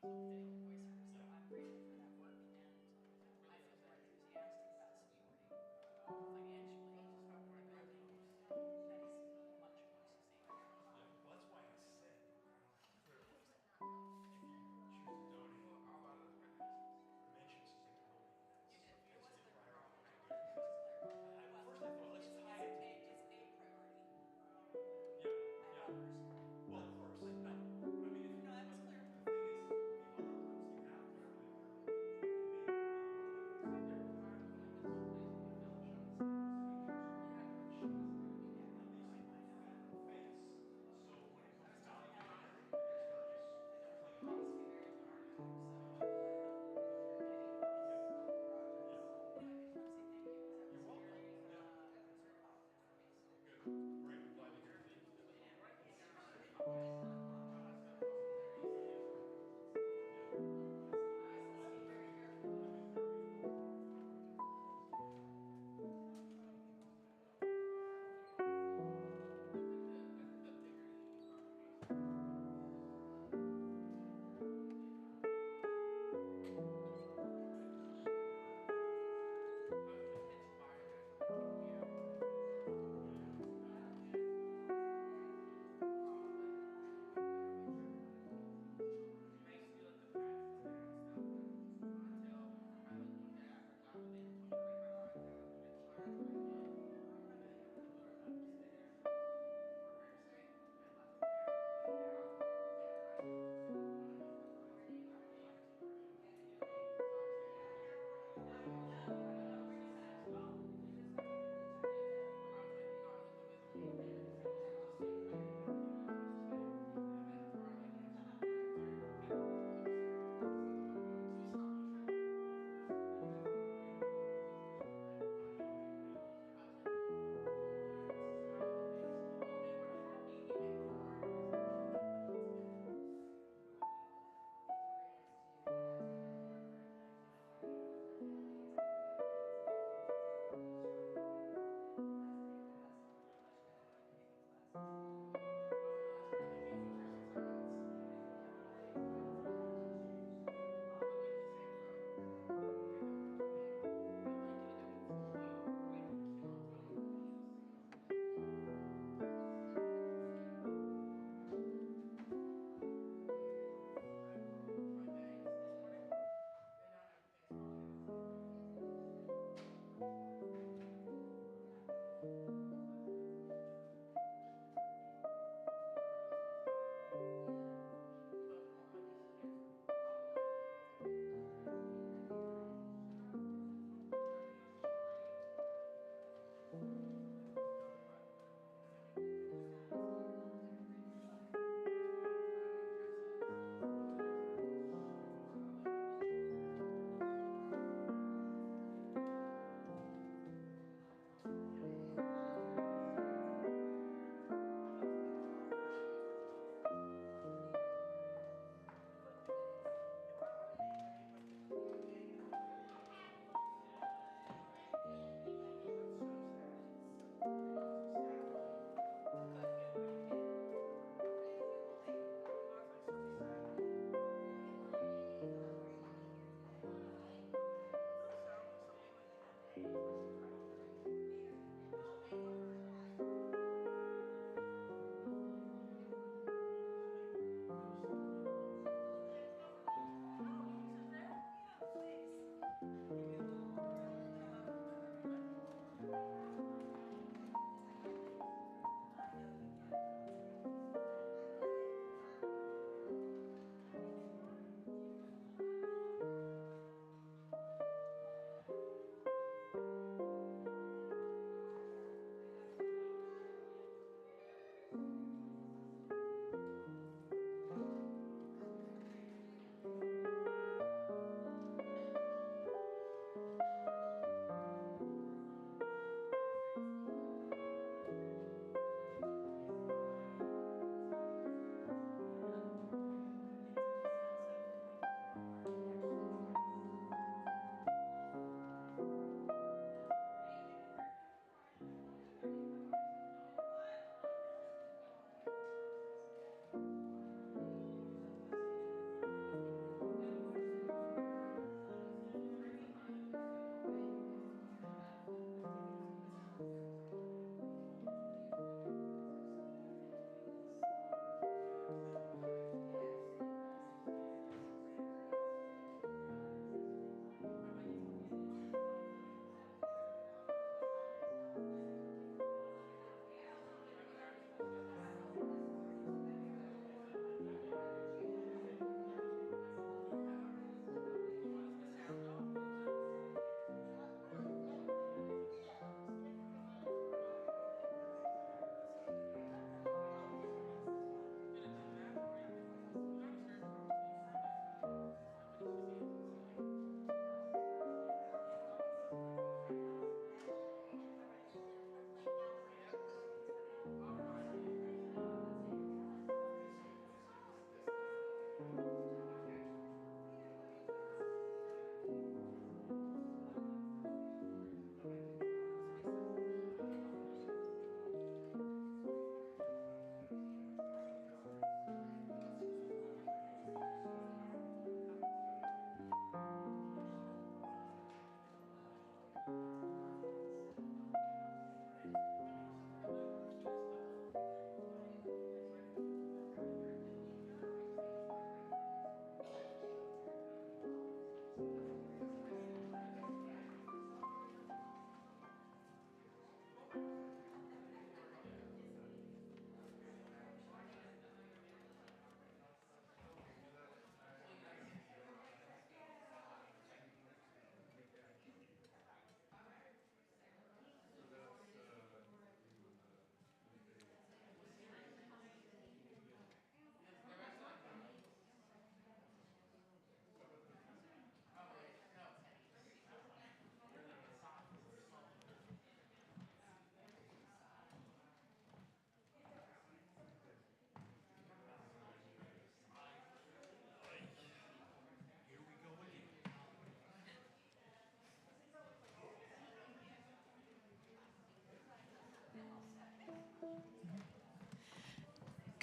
So I'm grateful for that work, and I feel more enthusiastic about supporting financially a building that's much more sustainable. Yeah, well, that's why I said, clearly, if you choose to donate, mention sustainability as a priority. First I thought, let's tie it to, It's a priority yeah, at yeah. ours. Well, of course, but I mean, No, that was clear. the thing is, people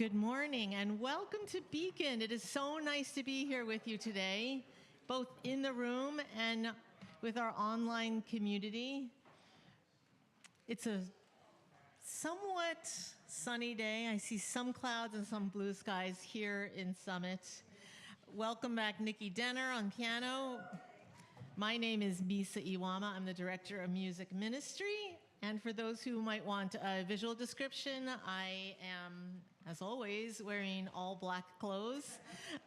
Good morning and welcome to Beacon. It is so nice to be here with you today, both in the room and with our online community. It's a somewhat sunny day. I see some clouds and some blue skies here in Summit. Welcome back, Nikki Denner on piano. My name is Misa Iwama. I'm the Director of Music Ministry. And for those who might want a visual description, I am, as always, wearing all black clothes.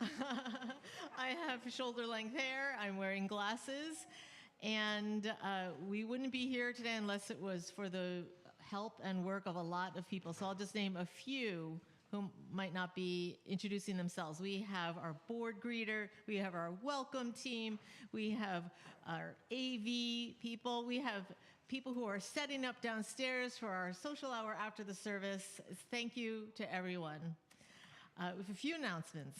I have shoulder-length hair. I'm wearing glasses. And we wouldn't be here today unless it was for the help and work of a lot of people. So I'll just name a few who might not be introducing themselves. We have our board greeter, we have our welcome team, we have our AV people, we have people who are setting up downstairs for our social hour after the service. Thank you to everyone. With a few announcements.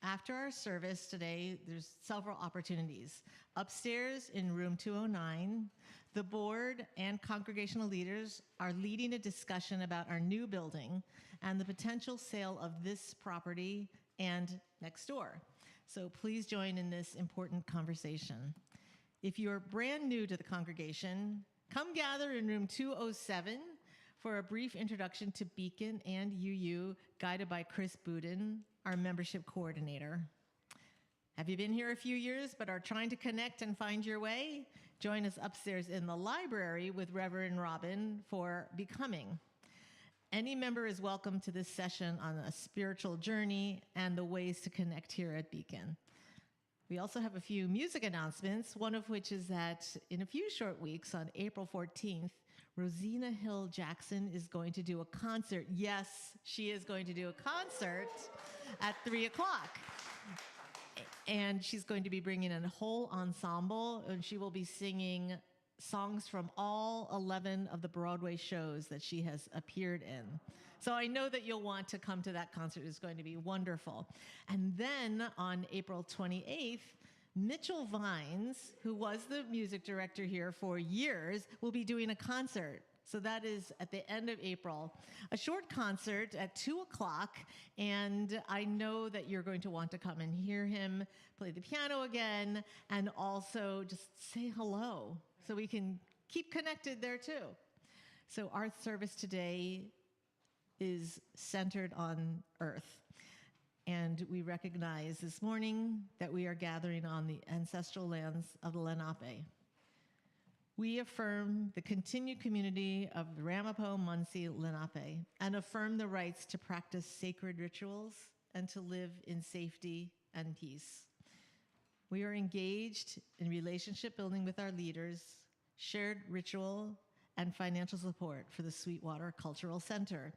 After our service today, there's several opportunities. Upstairs in room 209, the board and congregational leaders are leading a discussion about our new building and the potential sale of this property and next door. So please join in this important conversation. If you're brand new to the congregation, come gather in room 207 for a brief introduction to Beacon and UU, guided by Chris Boudin, our membership coordinator. Have you been here a few years but are trying to connect and find your way? Join us upstairs in the library with Reverend Robin for Becoming. Any member is welcome to this session on a spiritual journey and the ways to connect here at Beacon. We also have a few music announcements, one of which is that in a few short weeks on April 14th, Rosina Hill Jackson is going to do a concert. Yes, she is going to do a concert at 3 o'clock. And she's going to be bringing in a whole ensemble, and she will be singing songs from all 11 of the Broadway shows that she has appeared in. So I know that you'll want to come to that concert. It's going to be wonderful. And then on April 28th, Mitchell Vines, who was the music director here for years, will be doing a concert. So that is at the end of April, a short concert at 2 o'clock, and I know that you're going to want to come and hear him play the piano again, and also just say hello, so we can keep connected there too. So our service today is centered on earth, and we recognize this morning that we are gathering on the ancestral lands of the Lenape. We affirm the continued community of the Ramapo, Munsee, Lenape, and affirm the rights to practice sacred rituals and to live in safety and peace. We are engaged in relationship building with our leaders, shared ritual, and financial support for the Sweetwater Cultural Center.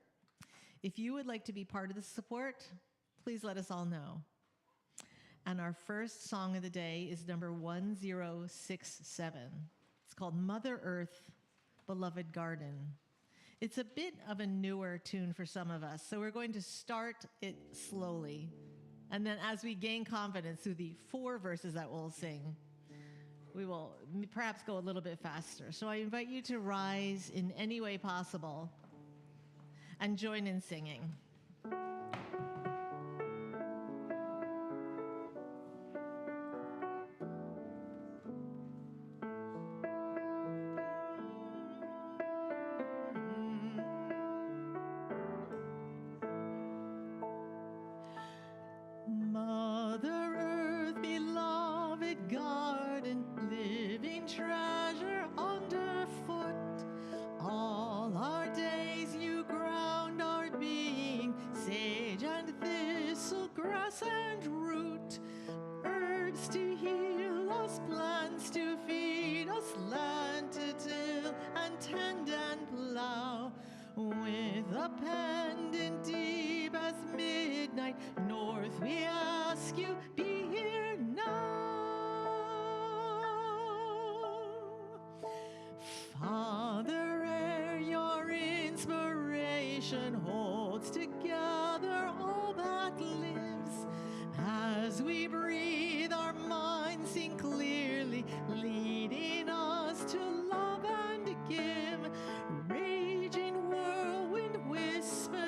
If you would like to be part of the support, please let us all know. And our first song of the day is number 1067. It's called Mother Earth, Beloved Garden. It's a bit of a newer tune for some of us, so we're going to start it slowly. And then as we gain confidence through the 4 verses that we'll sing, we will perhaps go a little bit faster. So I invite you to rise in any way possible and join in singing. Mother Earth, beloved garden, living treasure underfoot. All our days you ground our being, sage and thistle, grass and root. Herbs to heal us, plants to feed us, land to till and tend and plow. With a pendant deep as midnight, north we ask you, be here now. Father, ere your inspiration holds together all that lives, as we breathe our minds sing clearly, leading us to love and give. Raging whirlwind whisper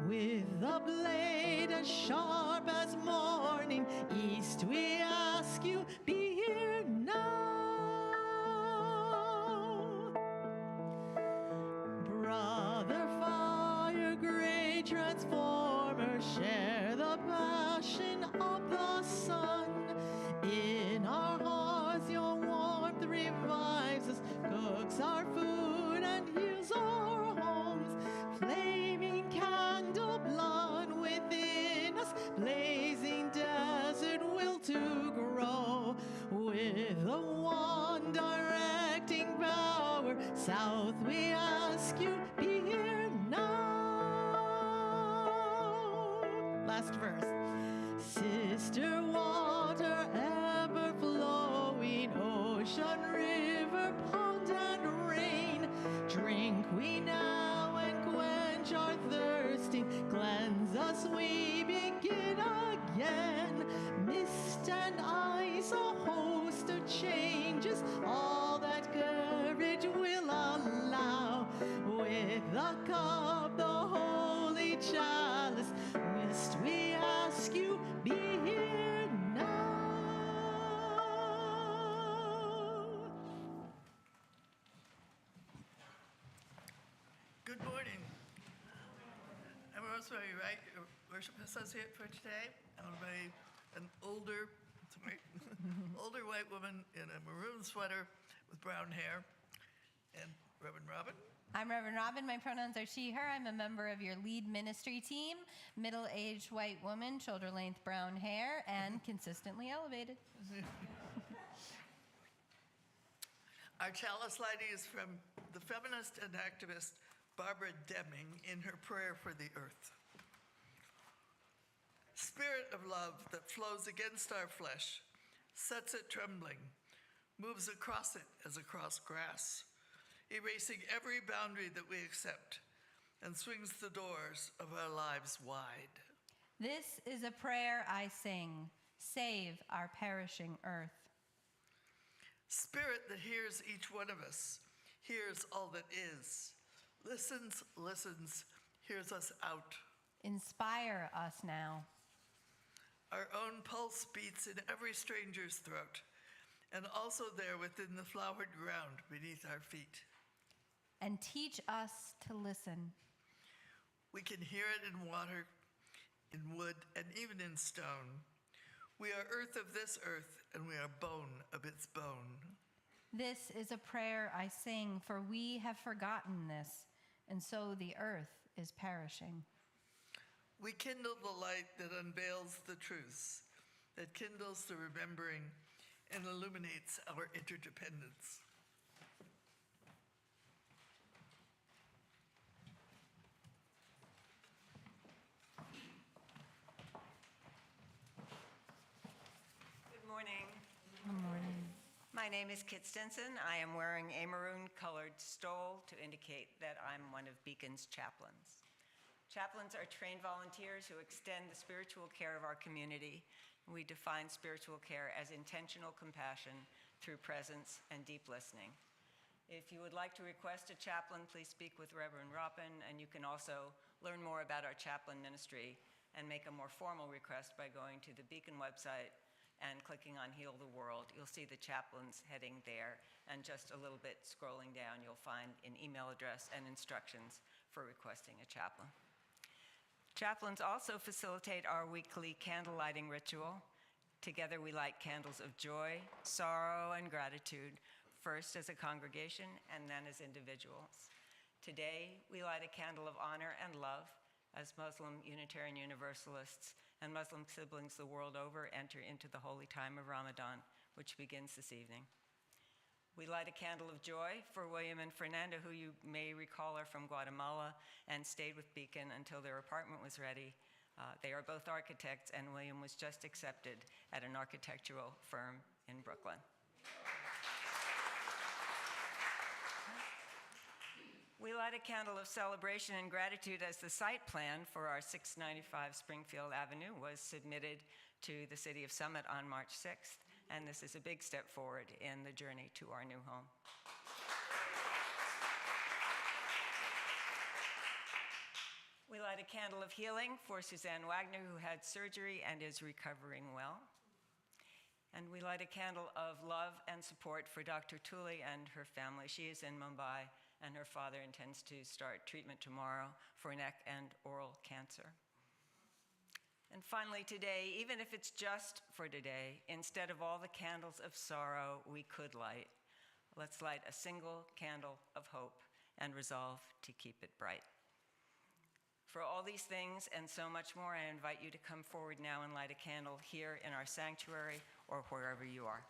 With a blade as sharp as morning, east we ask you, be here now. Brother fire, great transformer, share the passion of the sun. In our hearts your warmth revives us, cooks our food and heals our homes. Flaming candle blood within us, blazing desert will to grow. With the one directing power, south we ask you, be here now. Last verse. Sister water ever flowing, ocean, river, pond, and rain, drink we now and quench our thirsting, cleanse us we begin again. Mist and ice, a host of changes, all that courage will allow. With the cup, the holy chalice, must we ask you, be here now. Good morning. I'm Rosemary Wright, your worship associate for today. I'm an older white woman in a maroon sweater with brown hair. And Reverend Robin. I'm Reverend Robin. My pronouns are she, her. I'm a member of your lead ministry team, middle-aged white woman, shoulder-length brown hair, and consistently elevated. Our chalice lighting is from the feminist and activist Barbara Deming in her prayer for the earth. Spirit of love that flows against our flesh, sets it trembling, moves across it as across grass, erasing every boundary that we accept, and swings the doors of our lives wide. This is a prayer I sing. Save our perishing earth. Spirit that hears each one of us, hears all that is, listens, hears us out. Inspire us now. Our own pulse beats in every stranger's throat, and also there within the flowered ground beneath our feet. And teach us to listen. We can hear it in water, in wood, and even in stone. We are earth of this earth, and we are bone of its bone. This is a prayer I sing, for we have forgotten this, and so the earth is perishing. We kindle the light that unveils the truths, that kindles the remembering, and illuminates our interdependence. Good morning. Good morning. My name is Kit Stinson. I am wearing a maroon-colored stole to indicate that I'm one of Beacon's chaplains. Chaplains are trained volunteers who extend the spiritual care of our community. We define spiritual care as intentional compassion through presence and deep listening. If you would like to request a chaplain, please speak with Reverend Robin, and you can also learn more about our chaplain ministry and make a more formal request by going to the Beacon website and clicking on Heal the World. You'll see the chaplains heading there, and just a little bit scrolling down, you'll find an email address and instructions for requesting a chaplain. Chaplains also facilitate our weekly candle lighting ritual. Together we light candles of joy, sorrow, and gratitude, first as a congregation and then as individuals. Today we light a candle of honor and love as Muslim Unitarian Universalists and Muslim siblings the world over enter into the holy time of Ramadan, which begins this evening. We light a candle of joy for William and Fernanda, who you may recall are from Guatemala and stayed with Beacon until their apartment was ready. They are both architects, and William was just accepted at an architectural firm in Brooklyn. We light a candle of celebration and gratitude as the site plan for our 695 Springfield Avenue was submitted to the City of Summit on March 6th, and this is a big step forward in the journey to our new home. We light a candle of healing for Suzanne Wagner, who had surgery and is recovering well. And we light a candle of love and support for Dr. Tully and her family. She is in Mumbai, and her father intends to start treatment tomorrow for neck and oral cancer. And finally today, even if it's just for today, instead of all the candles of sorrow we could light, let's light a single candle of hope and resolve to keep it bright. For all these things and so much more, I invite you to come forward now and light a candle here in our sanctuary or wherever you are.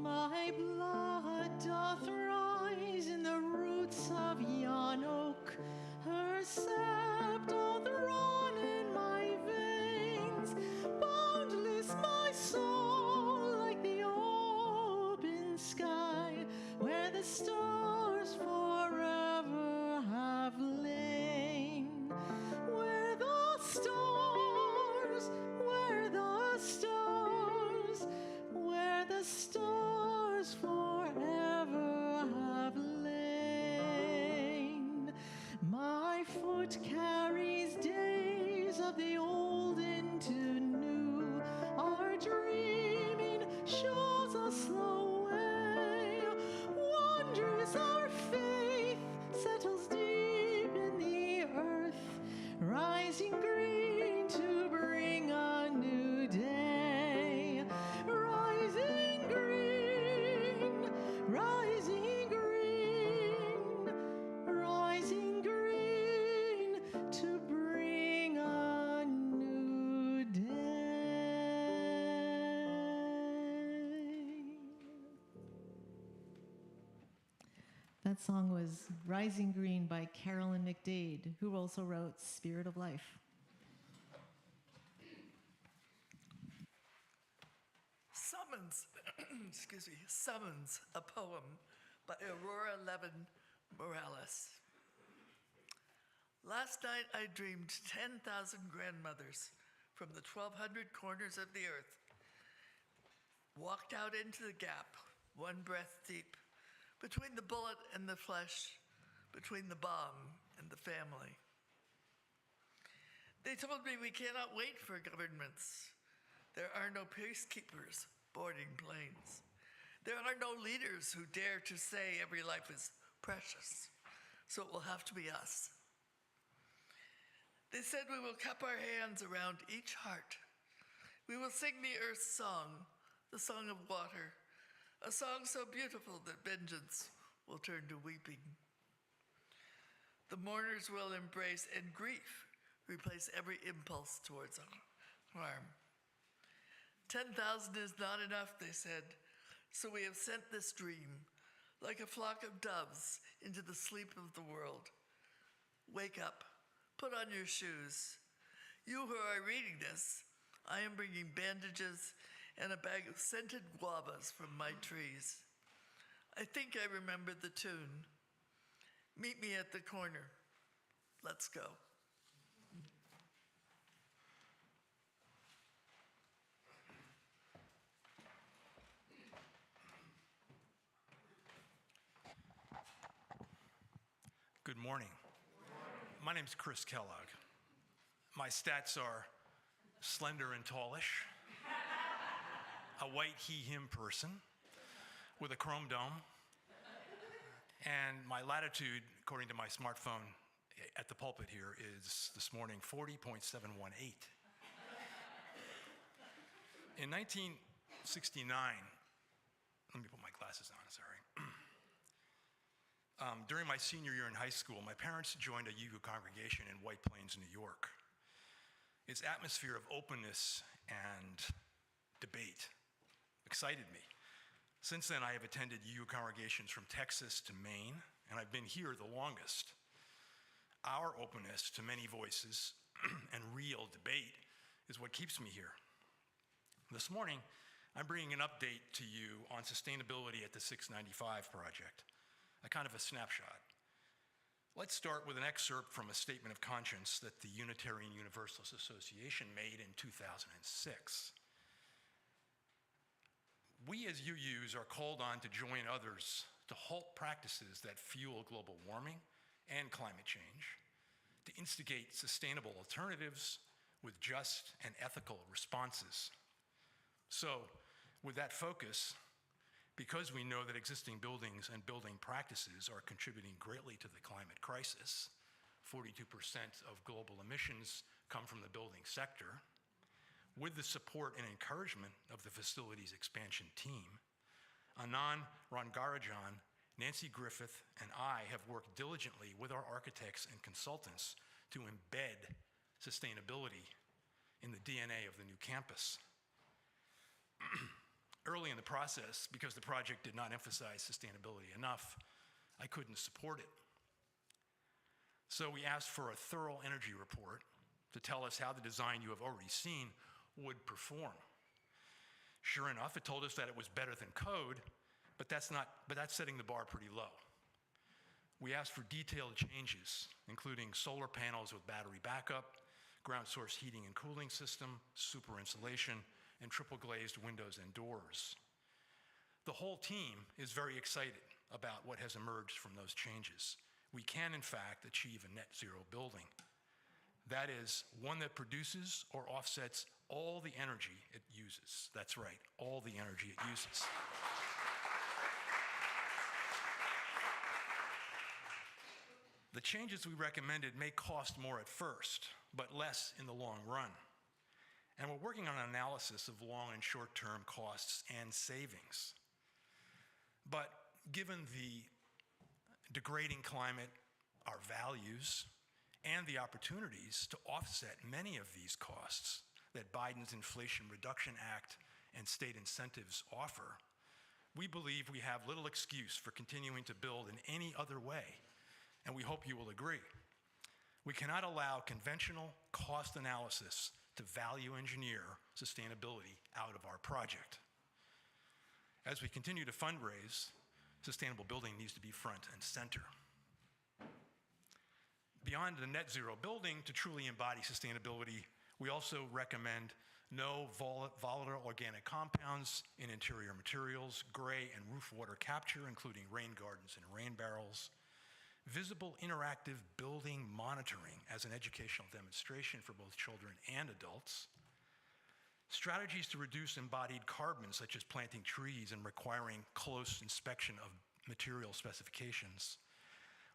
My blood doth rise in the roots of yon oak. Her sap doth run in my veins. Boundless my soul like the open sky, where the stars forever have lain. Where the stars, where the stars, where the stars forever have lain. My foot carries days of the old into new. Our dreaming shows a slow way, wondrous That song was Rising Green by Carolyn McDade, who also wrote Spirit of Life. Summons, Summons, a poem by Aurora Levin Morales. Last night I dreamed 10,000 grandmothers from the 1,200 corners of the earth walked out into the gap, one breath deep, between the bullet and the flesh, between the bomb and the family. They told me we cannot wait for governments. There are no peacekeepers boarding planes. There are no leaders who dare to say every life is precious, so it will have to be us. They said we will cup our hands around each heart. We will sing the earth's song, the song of water, a song so beautiful that vengeance will turn to weeping. The mourners will embrace, and grief replace every impulse towards harm. 10,000 is not enough, they said, so we have sent this dream, like a flock of doves, into the sleep of the world. Wake up, put on your shoes. You who are reading this, I am bringing bandages and a bag of scented guavas from my trees. I think I remember the tune. Meet me at the corner. Let's go. Good morning. My name's Chris Kellogg. My stats are slender and tallish, a white he/him person with a chrome dome, and my latitude, according to my smartphone at the pulpit here, is this morning 40.718. In 1969, let me put my glasses on, sorry. During my senior year in high school, my parents joined a UU congregation in White Plains, New York. Its atmosphere of openness and debate excited me. Since then, I have attended UU congregations from Texas to Maine, and I've been here the longest. Our openness to many voices and real debate is what keeps me here. This morning, I'm bringing an update to you on sustainability at the 695 project. A kind of a snapshot. Let's start with an excerpt from a statement of conscience that the Unitarian Universalist Association made in 2006. We as UUs are called on to join others to halt practices that fuel global warming and climate change, to instigate sustainable alternatives with just and ethical responses. So, with that focus, because we know that existing buildings and building practices are contributing greatly to the climate crisis, 42% of global emissions come from the building sector, with the support and encouragement of the facilities expansion team, Anand Rangarajan, Nancy Griffith, and I have worked diligently with our architects and consultants to embed sustainability in the DNA of the new campus. Early in the process, because the project did not emphasize sustainability enough, I couldn't support it. So we asked for a thorough energy report to tell us how the design you have already seen would perform. Sure enough, it told us that it was better than code, but that's setting the bar pretty low. We asked for detailed changes, including solar panels with battery backup, ground source heating and cooling system, super insulation, and triple glazed windows and doors. The whole team is very excited about what has emerged from those changes. We can, in fact, achieve a net zero building. That is, one that produces or offsets all the energy it uses. That's right, all the energy it uses. The changes we recommended may cost more at first, but less in the long run. And we're working on an analysis of long and short-term costs and savings. But given the degrading climate, our values, and the opportunities to offset many of these costs that Biden's Inflation Reduction Act and state incentives offer, we believe we have little excuse for continuing to build in any other way, and we hope you will agree. We cannot allow conventional cost analysis to value engineer sustainability out of our project. As we continue to fundraise, sustainable building needs to be front and center. Beyond the net zero building to truly embody sustainability, we also recommend no volatile organic compounds in interior materials, gray and roof water capture, including rain gardens and rain barrels, visible interactive building monitoring as an educational demonstration for both children and adults, strategies to reduce embodied carbon, such as planting trees and requiring close inspection of material specifications,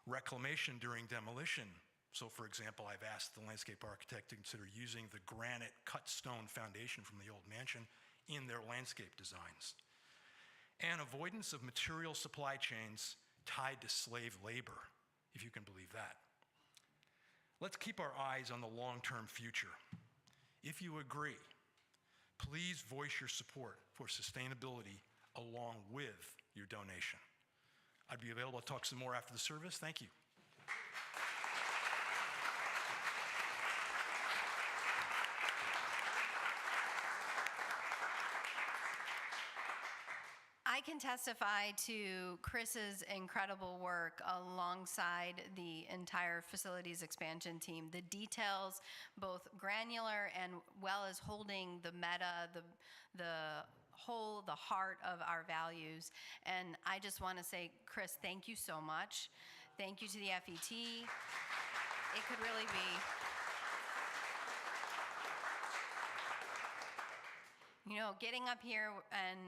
reclamation during demolition. So, for example, I've asked the landscape architect to consider using the granite cut stone foundation from the old mansion in their landscape designs, and avoidance of material supply chains tied to slave labor, if you can believe that. Let's keep our eyes on the long-term future. If you agree, please voice your support for sustainability along with your donation. I'd be available to talk some more after the service. Thank you. I can testify to Chris's incredible work alongside the entire facilities expansion team. The details, both granular and well as holding the meta, the heart of our values. And I just want to say, Chris, thank you so much. Thank you to the FET. It could really be, getting up here and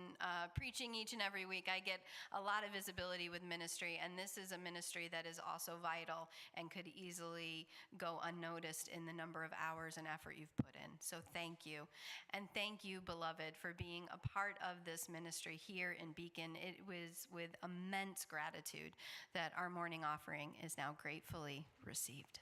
preaching each and every week, I get a lot of visibility with ministry, and this is a ministry that is also vital and could easily go unnoticed in the number of hours and effort you've put in. So thank you. And thank you, beloved, for being a part of this ministry here in Beacon. It was with immense gratitude that our morning offering is now gratefully received.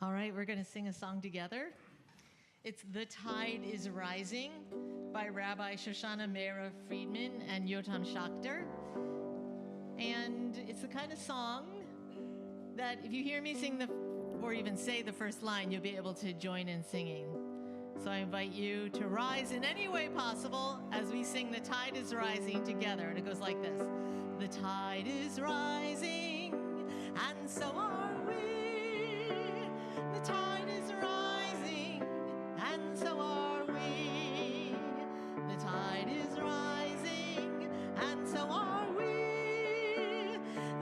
All right, we're going to sing a song together. It's The Tide is Rising by Rabbi Shoshana Meira Friedman and Yotam Schachter. And it's the kind of song that if you hear me sing or even say the first line, you'll be able to join in singing. So I invite you to rise in any way possible as we sing The Tide is Rising together. And it goes like this. The tide is rising, and so are we. The tide is rising, and so are we. The tide is rising, and so are we.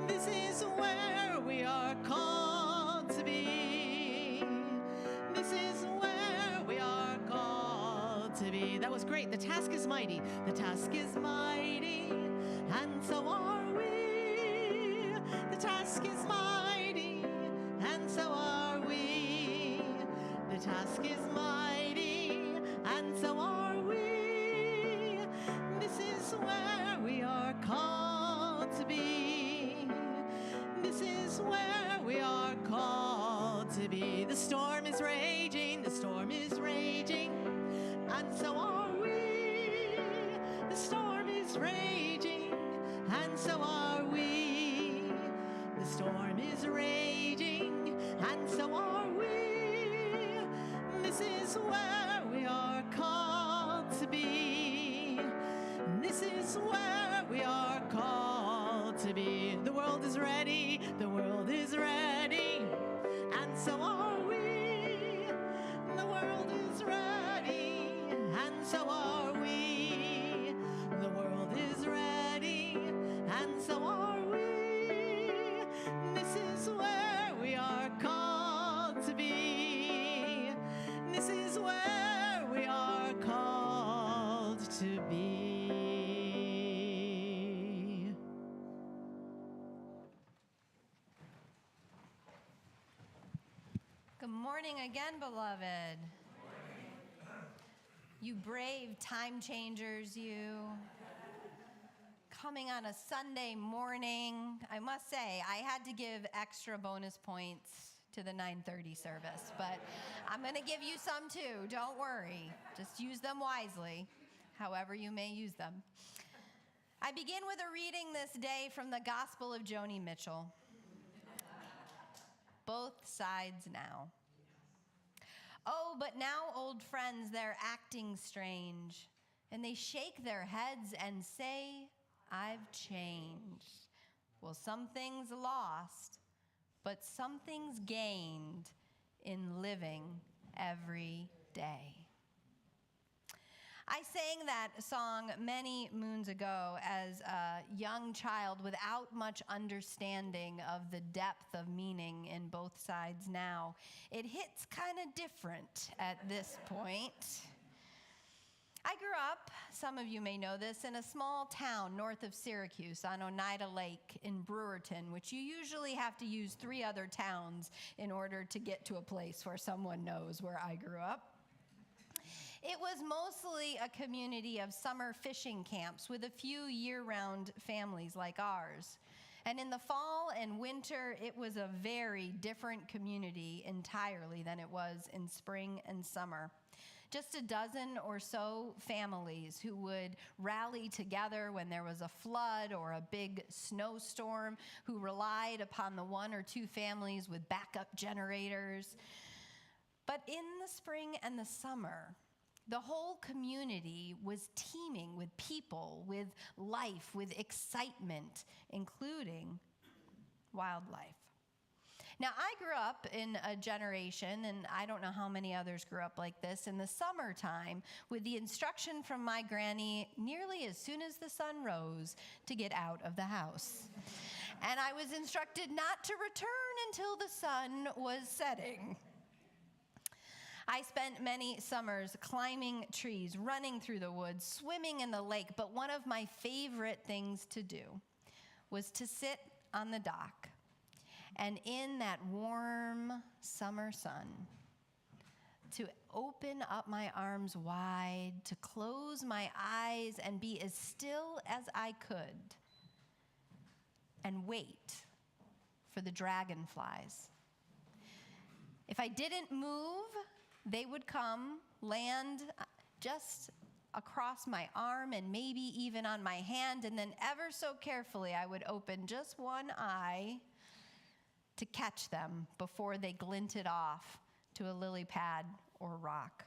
This is where we are called to be. This is where we are called to be. That was great. The task is mighty. The task is mighty, and so are we. The task is mighty, and so are we. The task is mighty, and so are we. This is where we are called to be. This is where we are called to be. The storm is raging, the storm is raging, and so are we. The storm is raging, and so are we. The storm is raging, and so are we. This is where we are called to be. This is where we are called to be. The world is ready, the world is ready, and so are we. The world is ready, and so are we. The world is ready, and so are we. This is where we are called to be. This is where we are called to be. Good morning again, beloved. You brave time changers, you. Coming on a Sunday morning. I must say, I had to give extra bonus points to the 9:30 service, but I'm going to give you some too. Don't worry. Just use them wisely, however you may use them. I begin with a reading this day from the Gospel of Joni Mitchell. Both sides now. Oh, but now, old friends, they're acting strange, and they shake their heads and say, I've changed. Well, something's lost, but something's gained in living every day. I sang that song many moons ago as a young child without much understanding of the depth of meaning in both sides now. It hits kind of different at this point. I grew up, some of you may know this, in a small town north of Syracuse on Oneida Lake in Brewerton, which you usually have to use 3 other towns in order to get to a place where someone knows where I grew up. It was mostly a community of summer fishing camps with a few year-round families like ours. And in the fall and winter, it was a very different community entirely than it was in spring and summer. Just a dozen or so families who would rally together when there was a flood or a big snowstorm, who relied upon the 1 or 2 families with backup generators. But in the spring and the summer, the whole community was teeming with people, with life, with excitement, including wildlife. Now, I grew up in a generation, and I don't know how many others grew up like this, in the summertime with the instruction from my granny nearly as soon as the sun rose to get out of the house. And I was instructed not to return until the sun was setting. I spent many summers climbing trees, running through the woods, swimming in the lake, but one of my favorite things to do was to sit on the dock and in that warm summer sun, to open up my arms wide, to close my eyes and be as still as I could and wait for the dragonflies. If I didn't move, they would come, land just across my arm and maybe even on my hand, and then ever so carefully I would open just one eye to catch them before they glinted off to a lily pad or rock.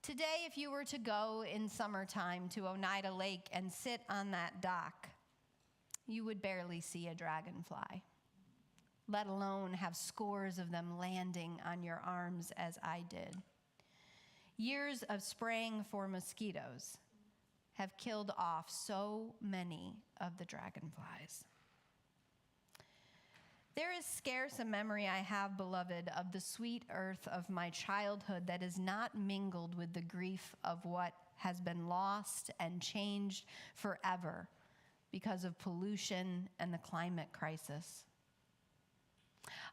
Today, if you were to go in summertime to Oneida Lake and sit on that dock, you would barely see a dragonfly, let alone have scores of them landing on your arms as I did. Years of spraying for mosquitoes have killed off so many of the dragonflies. There is scarce a memory I have, beloved, of the sweet earth of my childhood that is not mingled with the grief of what has been lost and changed forever because of pollution and the climate crisis.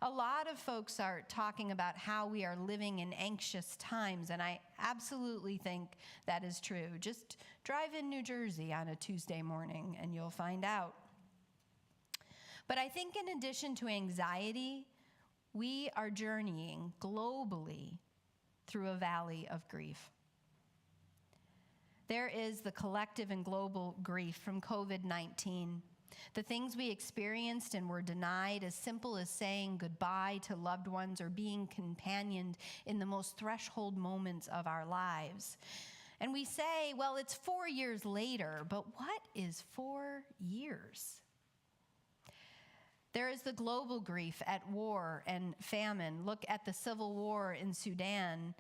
A lot of folks are talking about how we are living in anxious times, and I absolutely think that is true. Just drive in New Jersey on a Tuesday morning and you'll find out. But I think in addition to anxiety, we are journeying globally through a valley of grief. There is the collective and global grief from COVID-19. The things we experienced and were denied, as simple as saying goodbye to loved ones or being companioned in the most threshold moments of our lives. And we say, well, it's 4 years later, but what is 4 years? There is the global grief at war and famine. Look at the civil war in Sudan,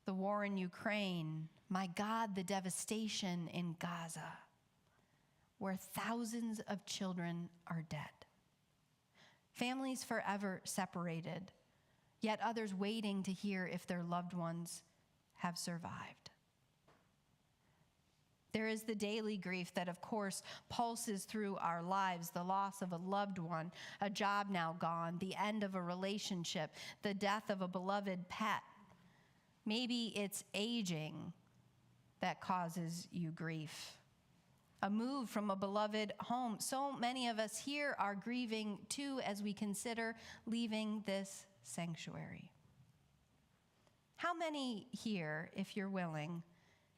the war in Ukraine. My God, the devastation in Gaza, where thousands of children are dead. Families forever separated, yet others waiting to hear if their loved ones have survived. There is the daily grief that, of course, pulses through our lives, the loss of a loved one, a job now gone, the end of a relationship, the death of a beloved pet. Maybe it's aging that causes you grief. A move from a beloved home. So many of us here are grieving too as we consider leaving this sanctuary. How many here, if you're willing,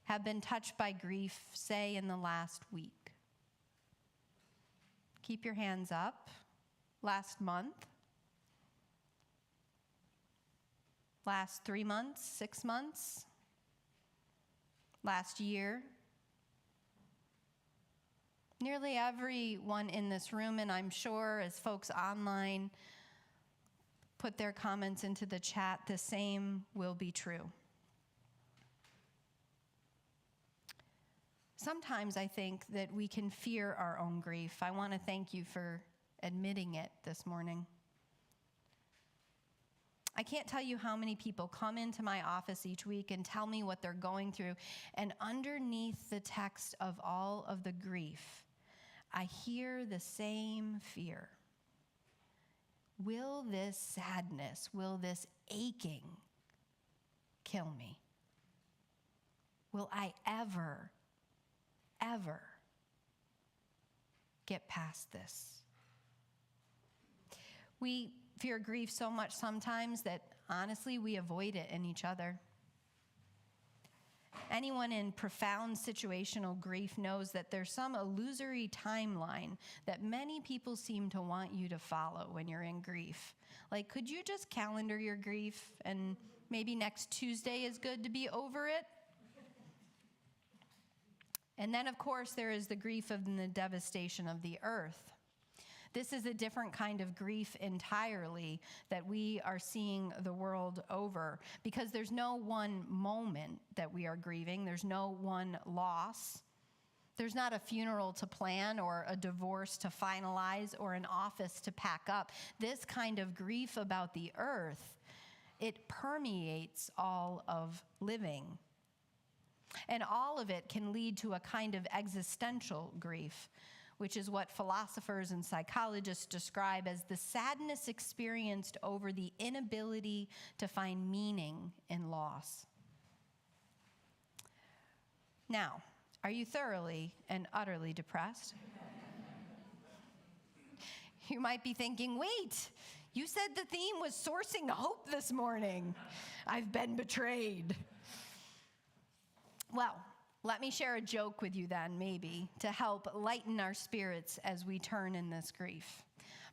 have been touched by grief, say, in the last week? Keep your hands up. Last month? Last 3 months, 6 months? Last year? Nearly everyone in this room, and I'm sure as folks online put their comments into the chat, the same will be true. Sometimes I think that we can fear our own grief. I want to thank you for admitting it this morning. I can't tell you how many people come into my office each week and tell me what they're going through, and underneath the text of all of the grief, I hear the same fear. Will this sadness, will this aching kill me? Will I ever get past this? We fear grief so much sometimes that honestly we avoid it in each other. Anyone in profound situational grief knows that there's some illusory timeline that many people seem to want you to follow when you're in grief. Like, could you just calendar your grief and maybe next Tuesday is good to be over it? And then, of course, there is the grief of the devastation of the earth. This is a different kind of grief entirely that we are seeing the world over, because there's no one moment that we are grieving. There's no one loss. There's not a funeral to plan or a divorce to finalize or an office to pack up. This kind of grief about the earth, it permeates all of living. And all of it can lead to a kind of existential grief, which is what philosophers and psychologists describe as the sadness experienced over the inability to find meaning in loss. Now, are you thoroughly and utterly depressed? You might be thinking, wait, you said the theme was sourcing hope this morning. I've been betrayed. Well, let me share a joke with you then, maybe, to help lighten our spirits as we turn in this grief.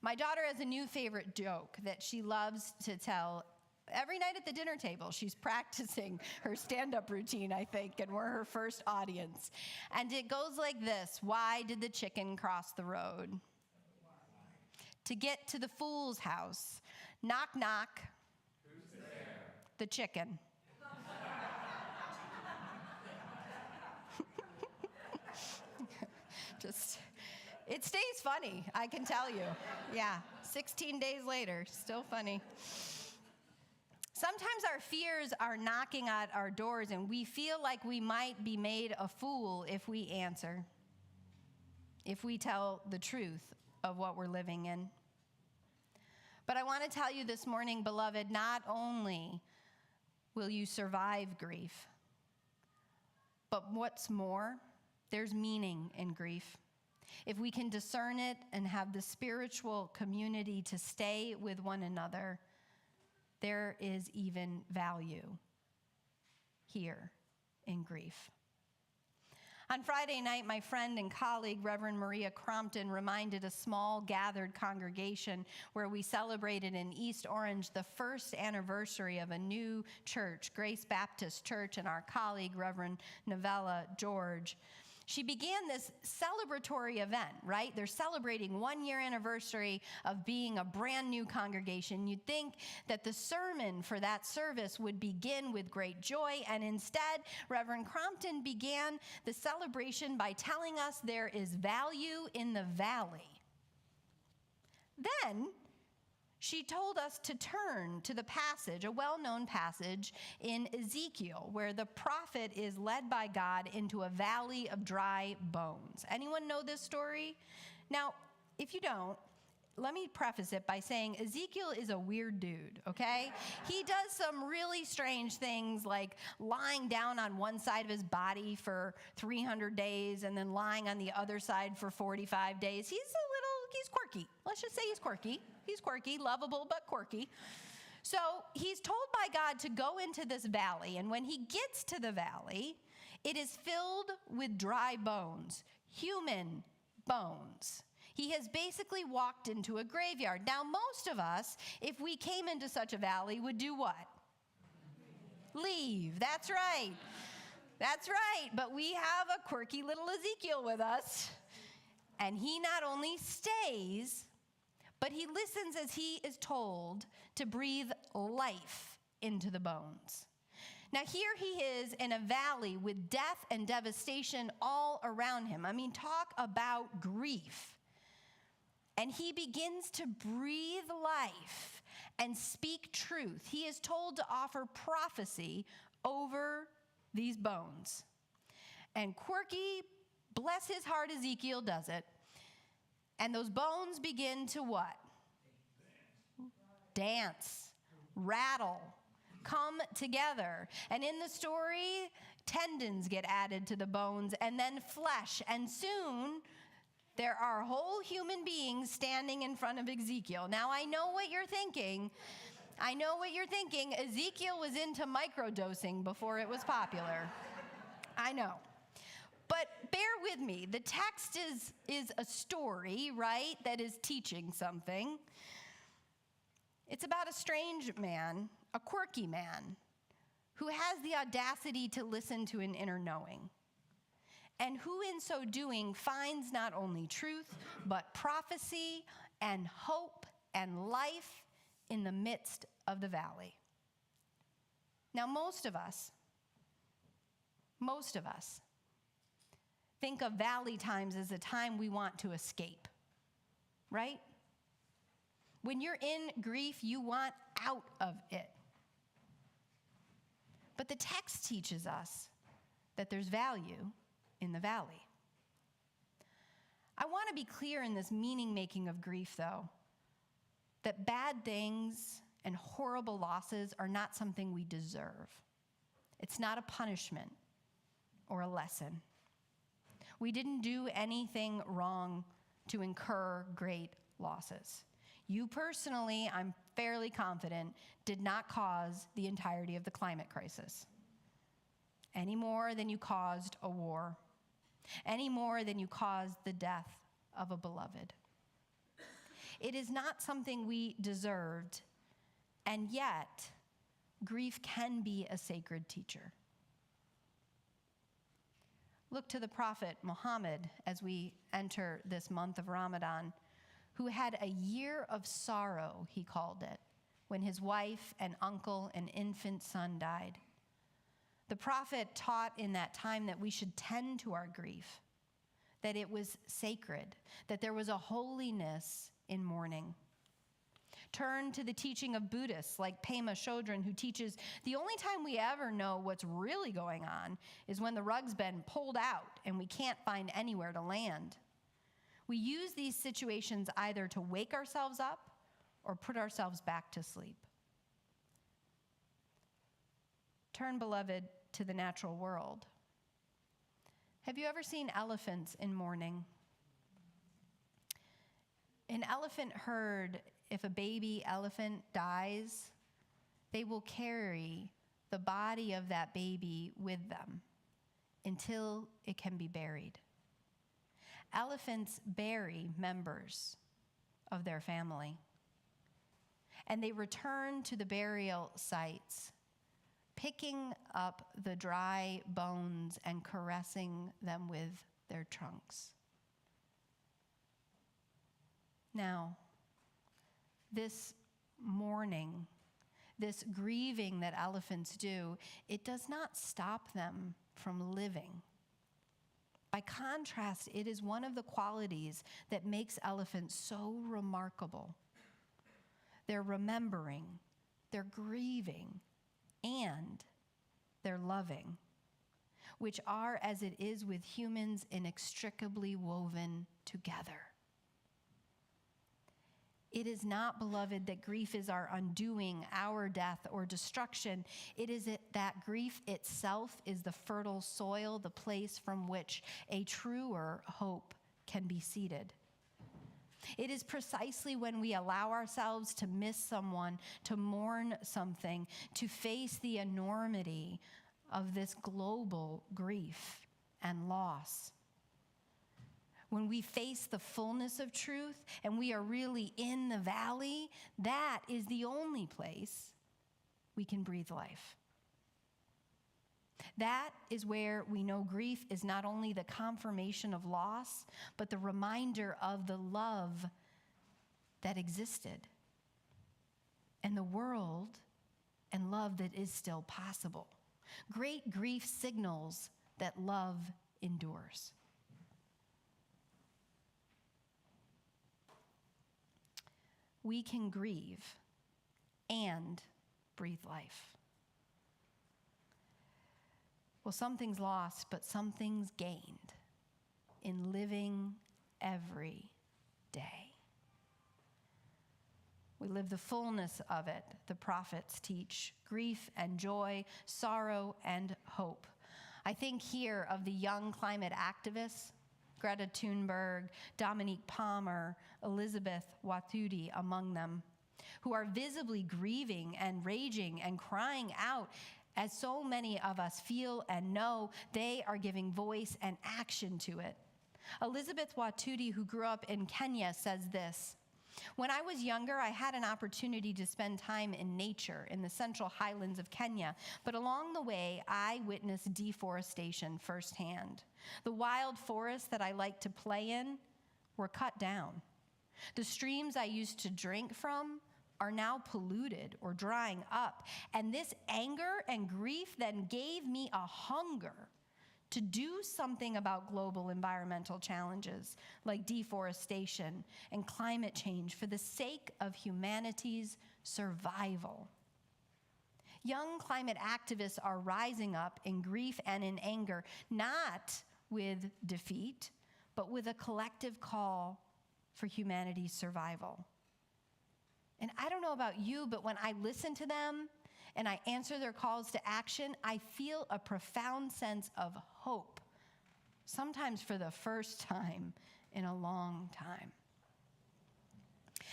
My daughter has a new favorite joke that she loves to tell every night at the dinner table. She's practicing her stand-up routine, I think, and we're her first audience. And it goes like this: why did the chicken cross the road? To get to the fool's house. Knock, knock. Who's there? The chicken. It stays funny, I can tell you. Yeah, 16 days later, still funny. Sometimes our fears are knocking at our doors and we feel like we might be made a fool if we answer, if we tell the truth of what we're living in. But I want to tell you this morning, beloved, not only will you survive grief, but what's more, there's meaning in grief. If we can discern it and have the spiritual community to stay with one another, there is even value here in grief. On Friday night, my friend and colleague, Reverend Maria Crompton, reminded a small gathered congregation where we celebrated in East Orange the first anniversary of a new church, Grace Baptist Church, and our colleague, Reverend Novella George. She began this celebratory event, right? They're celebrating 1-year anniversary of being a brand new congregation. You'd think that the sermon for that service would begin with great joy, and instead, Reverend Crompton began the celebration by telling us there is value in the valley. Then, she told us to turn to the passage, a well-known passage in Ezekiel, where the prophet is led by God into a valley of dry bones. Anyone know this story? Now, if you don't, let me preface it by saying Ezekiel is a weird dude, okay? He does some really strange things like lying down on one side of his body for 300 days and then lying on the other side for 45 days. He's quirky. Let's just say he's quirky. He's quirky, lovable, but quirky. So he's told by God to go into this valley, and when he gets to the valley, it is filled with dry bones, human bones. He has basically walked into a graveyard. Now, most of us, if we came into such a valley, would do what? Leave. That's right. That's right. But we have a quirky little Ezekiel with us, and he not only stays, but he listens as he is told to breathe life into the bones. Now, here he is in a valley with death and devastation all around him. I mean, talk about grief. And he begins to breathe life and speak truth. He is told to offer prophecy over these bones. And quirky, bless his heart, Ezekiel does it. And those bones begin to what? Dance, rattle, come together. And in the story, tendons get added to the bones and then flesh. And soon, there are whole human beings standing in front of Ezekiel. Now, I know what you're thinking. Ezekiel was into microdosing before it was popular. I know. But bear with me. The text is a story, right, that is teaching something. It's about a strange man, a quirky man, who has the audacity to listen to an inner knowing, and who in so doing finds not only truth, but prophecy and hope and life in the midst of the valley. Now, most of us think of valley times as a time we want to escape, right? When you're in grief, you want out of it. But the text teaches us that there's value in the valley. I want to be clear in this meaning making of grief, though, that bad things and horrible losses are not something we deserve. It's not a punishment or a lesson. We didn't do anything wrong to incur great losses. You personally, I'm fairly confident, did not cause the entirety of the climate crisis, any more than you caused a war, any more than you caused the death of a beloved. It is not something we deserved, and yet grief can be a sacred teacher. Look to the prophet Muhammad as we enter this month of Ramadan, who had a year of sorrow, he called it, when his wife and uncle and infant son died. The prophet taught in that time that we should tend to our grief, that it was sacred, that there was a holiness in mourning. Turn to the teaching of Buddhists like Pema Chodron, who teaches the only time we ever know what's really going on is when the rug's been pulled out and we can't find anywhere to land. We use these situations either to wake ourselves up or put ourselves back to sleep. Turn, beloved, to the natural world. Have you ever seen elephants in mourning? An elephant herd, if a baby elephant dies, they will carry the body of that baby with them until it can be buried. Elephants bury members of their family, and they return to the burial sites, picking up the dry bones and caressing them with their trunks. Now, this mourning, this grieving that elephants do, it does not stop them from living. By contrast, it is one of the qualities that makes elephants so remarkable. They're remembering, they're grieving, and they're loving, which are, as it is with humans, inextricably woven together. It is not, beloved, that grief is our undoing, our death or destruction. It is that grief itself is the fertile soil, the place from which a truer hope can be seeded. It is precisely when we allow ourselves to miss someone, to mourn something, to face the enormity of this global grief and loss. When we face the fullness of truth and we are really in the valley, that is the only place we can breathe life. That is where we know grief is not only the confirmation of loss, but the reminder of the love that existed and the world and love that is still possible. Great grief signals that love endures. We can grieve and breathe life. Well, something's lost, but something's gained in living every day. We live the fullness of it, the prophets teach, grief and joy, sorrow and hope. I think here of the young climate activists, Greta Thunberg, Dominique Palmer, Elizabeth Wathuti among them, who are visibly grieving and raging and crying out. As so many of us feel and know, they are giving voice and action to it. Elizabeth Wathuti, who grew up in Kenya, says this: "When I was younger, I had an opportunity to spend time in nature in the central highlands of Kenya, but along the way, I witnessed deforestation firsthand. The wild forests that I liked to play in were cut down. The streams I used to drink from are now polluted or drying up, and this anger and grief then gave me a hunger to do something about global environmental challenges like deforestation and climate change for the sake of humanity's survival." Young climate activists are rising up in grief and in anger, not with defeat, but with a collective call for humanity's survival. And I don't know about you, but when I listen to them and I answer their calls to action, I feel a profound sense of hope, sometimes for the first time in a long time.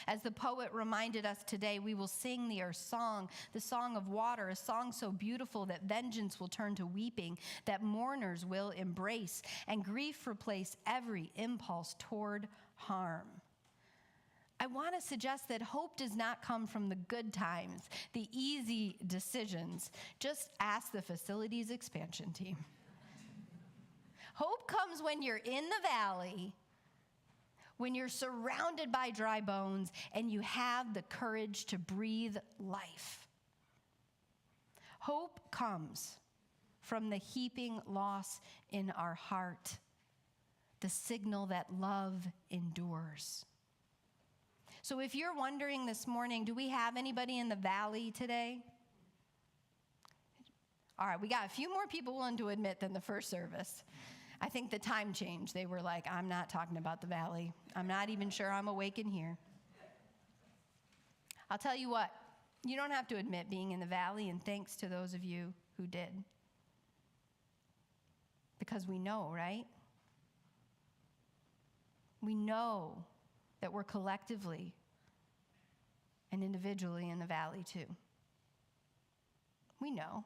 As the poet reminded us today, we will sing the song of water, a song so beautiful that vengeance will turn to weeping, that mourners will embrace, and grief replace every impulse toward harm. I want to suggest that hope does not come from the good times, the easy decisions. Just ask the facilities expansion team. Hope comes when you're in the valley, when you're surrounded by dry bones, and you have the courage to breathe life. Hope comes from the heaping loss in our heart, the signal that love endures. So if you're wondering this morning, do we have anybody in the valley today? All right, we got a few more people willing to admit than the first service. I think the time changed. They were like, I'm not talking about the valley. I'm not even sure I'm awake in here. I'll tell you what, you don't have to admit being in the valley, and thanks to those of you who did. Because we know, right? We know that we're collectively and individually in the valley too. We know.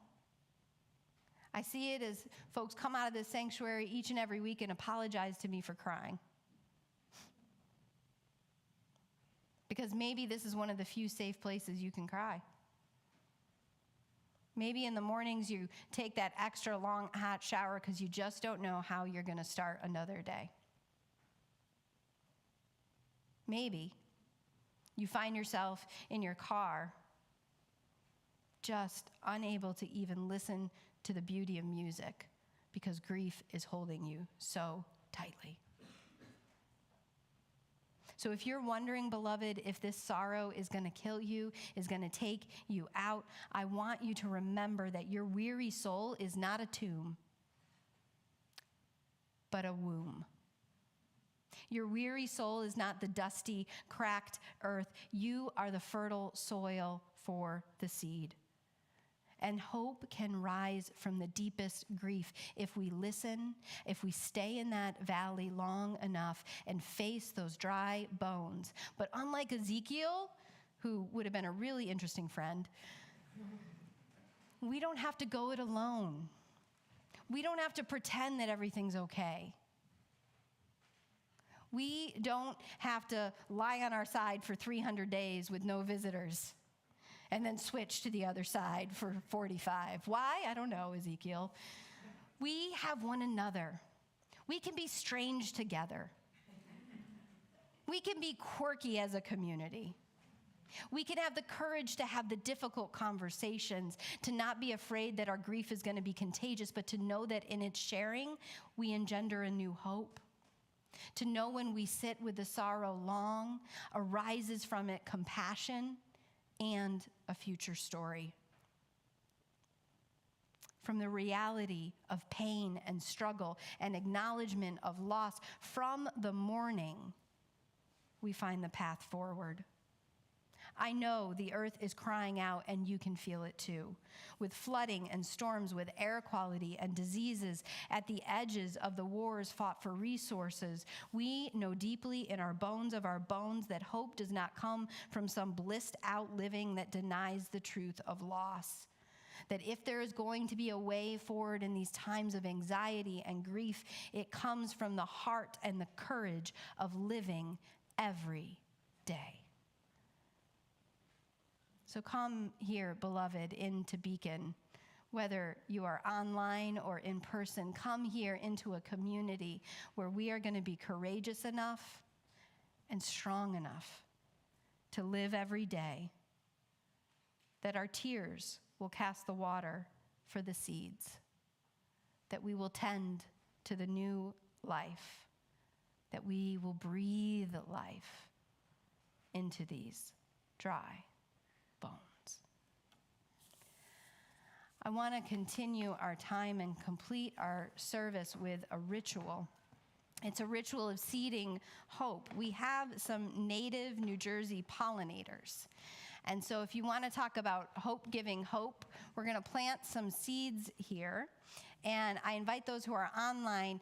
I see it as folks come out of this sanctuary each and every week and apologize to me for crying. Because maybe this is one of the few safe places you can cry. Maybe in the mornings you take that extra long hot shower because you just don't know how you're going to start another day. Maybe you find yourself in your car just unable to even listen to the beauty of music because grief is holding you so tightly. So if you're wondering, beloved, if this sorrow is going to kill you, is going to take you out, I want you to remember that your weary soul is not a tomb, but a womb. Your weary soul is not the dusty, cracked earth. You are the fertile soil for the seed. And hope can rise from the deepest grief if we listen, if we stay in that valley long enough and face those dry bones. But unlike Ezekiel, who would have been a really interesting friend, we don't have to go it alone. We don't have to pretend that everything's okay. We don't have to lie on our side for 300 days with no visitors and then switch to the other side for 45. Why? I don't know, Ezekiel. We have one another. We can be strange together. We can be quirky as a community. We can have the courage to have the difficult conversations, to not be afraid that our grief is going to be contagious, but to know that in its sharing, we engender a new hope. To know when we sit with the sorrow long, arises from it compassion and a future story. From the reality of pain and struggle and acknowledgement of loss, from the mourning, we find the path forward. I know the earth is crying out, and you can feel it too. With flooding and storms, with air quality and diseases at the edges of the wars fought for resources, we know deeply in our bones of our bones that hope does not come from some blissed out living that denies the truth of loss. That if there is going to be a way forward in these times of anxiety and grief, it comes from the heart and the courage of living every day. So come here, beloved, into Beacon, whether you are online or in person. Come here into a community where we are going to be courageous enough and strong enough to live every day, that our tears will cast the water for the seeds, that we will tend to the new life, that we will breathe life into these dry bones. I want to continue our time and complete our service with a ritual. It's a ritual of seeding hope. We have some native New Jersey pollinators. And so if you want to talk about hope giving hope, we're going to plant some seeds here. And I invite those who are online,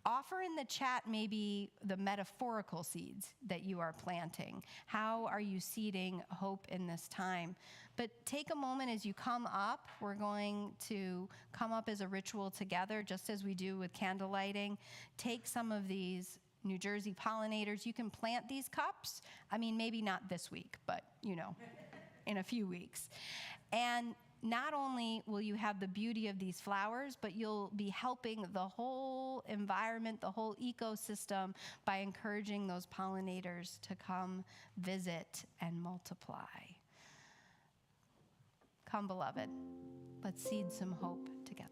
offer in the chat maybe the metaphorical seeds that you are planting. How are you seeding hope in this time? But take a moment as you come up. We're going to come up as a ritual together, just as we do with candle lighting. Take some of these New Jersey pollinators. You can plant these cups. I mean, maybe not this week, but, in a few weeks. And not only will you have the beauty of these flowers, but you'll be helping the whole environment, the whole ecosystem, by encouraging those pollinators to come visit and multiply. Come, beloved, let's seed some hope together.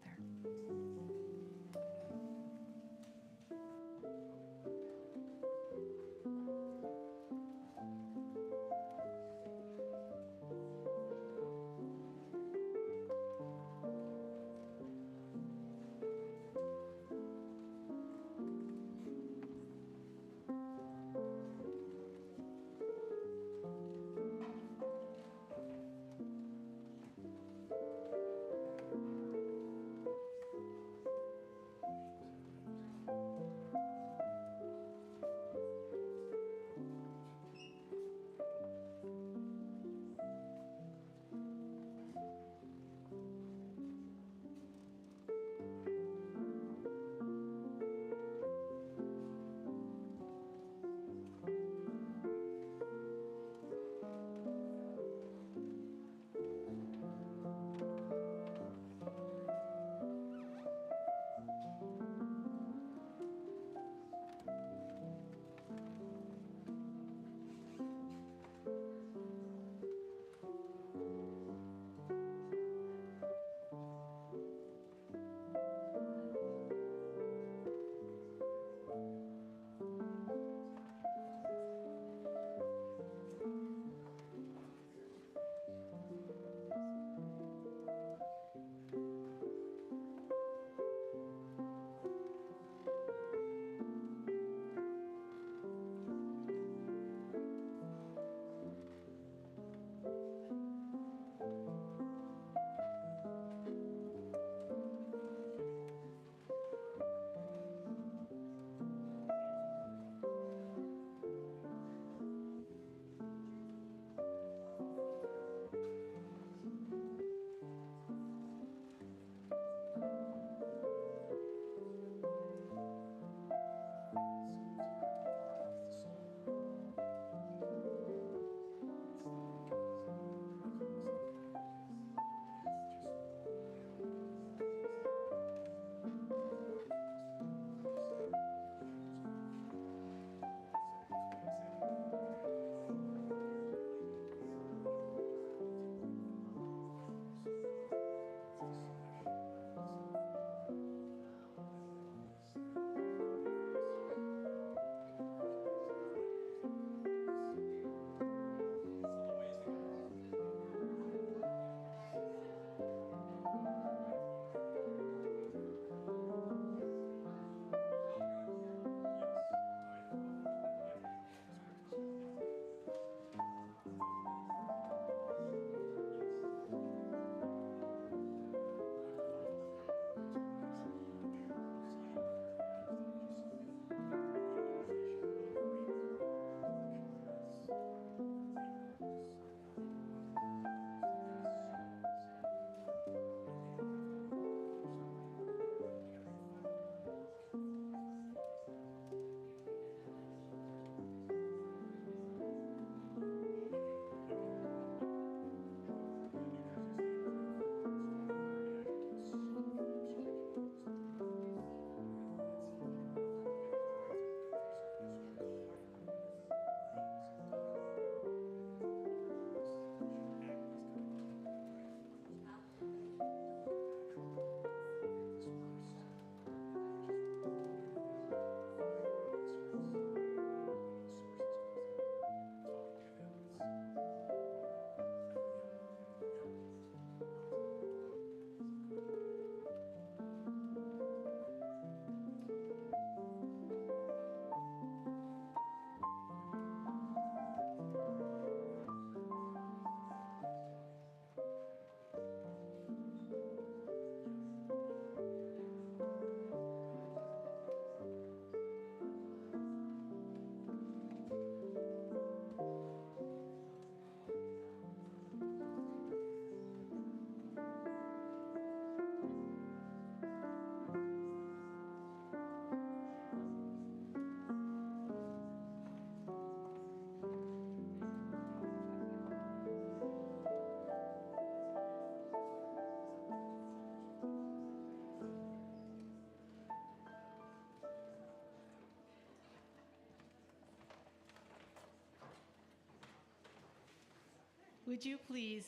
would you please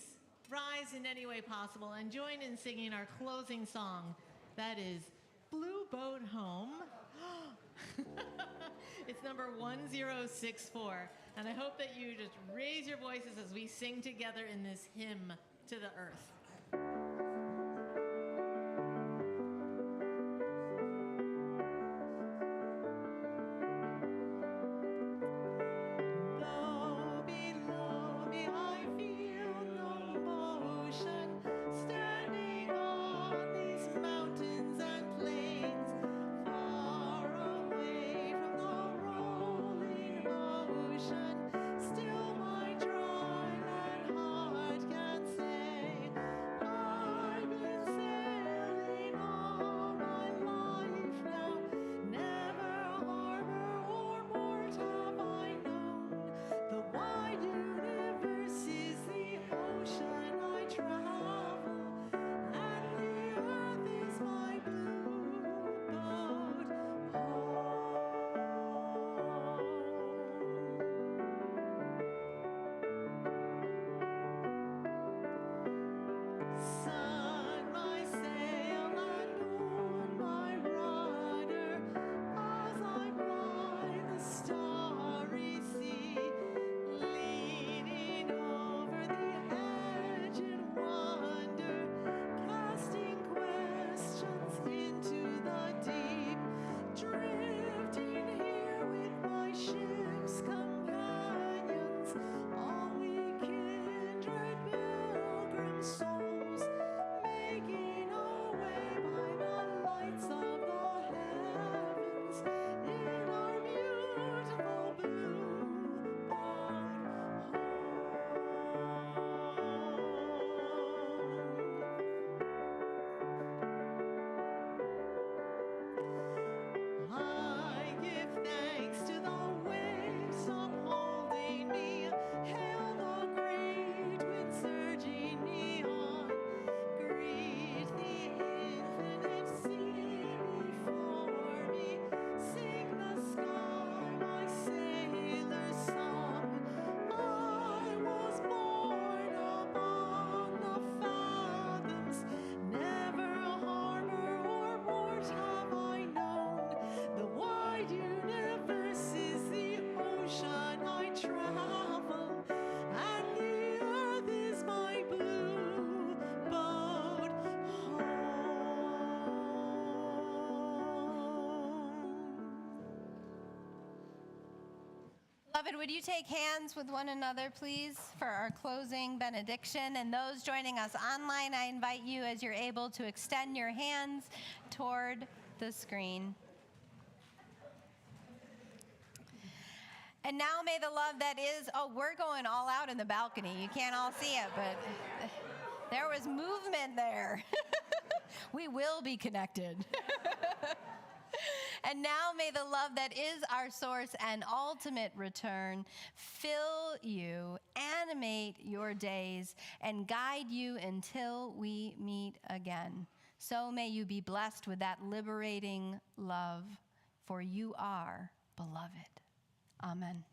rise in any way possible and join in singing our closing song? That is Blue Boat Home. It's number 1064. And I hope that you just raise your voices as we sing together in this hymn to the earth. Still my dry land heart can say, Beloved, would you take hands with one another, please, for our closing benediction? And those joining us online, I invite you, as you're able, to extend your hands toward the screen. And now may the love that is, we're going all out in the balcony. You can't all see it, but there was movement there. We will be connected. And now may the love that is our source and ultimate return fill you, animate your days, and guide you until we meet again. So may you be blessed with that liberating love, for you are beloved. Amen.